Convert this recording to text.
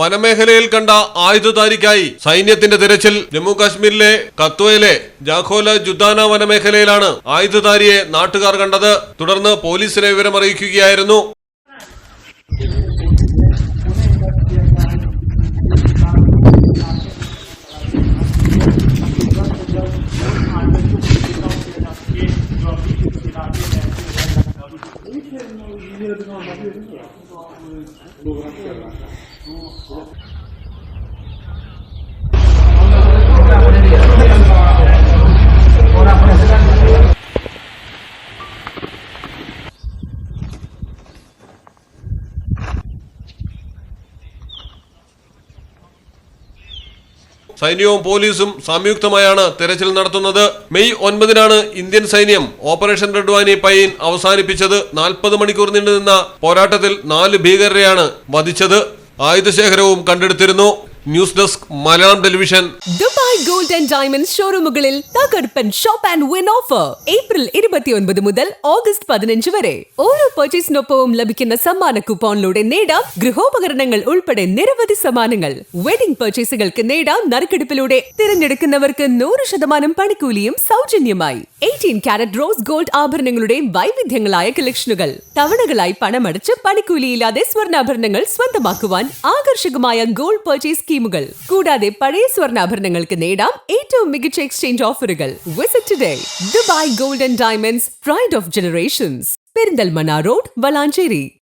വനമേഖലയിൽ കണ്ട ആയുധധാരിക്കായി സൈന്യത്തിന്റെ തിരച്ചിൽ. ജമ്മു കാശ്മീരിലെ കത്വയിലെ ജാഖോല ജുദാന വനമേഖലയിലാണ് ആയുധധാരിയെ നാട്ടുകാർ കണ്ടത്. തുടർന്ന് പോലീസിനെ വിവരമറിയിക്കുകയായിരുന്നു. സൈന്യവും പോലീസും സംയുക്തമായാണ് തെരച്ചിൽ നടത്തുന്നത്. മെയ് 9-നാണ് ഇന്ത്യൻ സൈന്യം ഓപ്പറേഷൻ റെഡ്വാനി പൈൻ അവസാനിപ്പിച്ചത്. 40 മണിക്കൂർ നീണ്ടുനിന്ന പോരാട്ടത്തിൽ 4 ഭീകരരെയാണ് വധിച്ചത്. ആയുധശേഖരവും കണ്ടെടുത്തിരുന്നു. News desk Malayalam television. Dubai gold and diamonds ഷോറൂമുകളിൽ തകർപ്പൻ shop and win offer April 29 മുതൽ ഓഗസ്റ്റ് 15 വരെ. ഓരോ പർച്ചേസിനൊപ്പവും ലഭിക്കുന്ന സമ്മാന കൂപ്പണിലൂടെ നേടാം ഗൃഹോപകരണങ്ങൾ ഉൾപ്പെടെ നിരവധി സമ്മാനങ്ങൾ. വെഡിംഗ് പർച്ചേസുകൾക്ക് നേടാം നറുക്കെടുപ്പിലൂടെ തിരഞ്ഞെടുക്കുന്നവർക്ക് 100% പണിക്കൂലിയും സൗജന്യമായി. 18 കാരറ്റ് റോസ് ഗോൾഡ് ആഭരണങ്ങളുടെ വൈവിധ്യങ്ങളായ കളക്ഷനുകൾ. തവണകളായി പണമടച്ച് പണിക്കൂലിയില്ലാതെ സ്വർണ്ണാഭരണങ്ങൾ സ്വന്തമാക്കുവാൻ ആകർഷകമായ ഗോൾഡ് പർച്ചേസ് സ്കീമുകൾ. കൂടാതെ പഴയ സ്വർണ്ണാഭരണങ്ങൾക്ക് നേടാം ഏറ്റവും മികച്ച എക്സ്ചേഞ്ച് ഓഫറുകൾ. Visit today. Dubai gold and diamonds, pride of generations. Perinthalmanna road, Valanchery.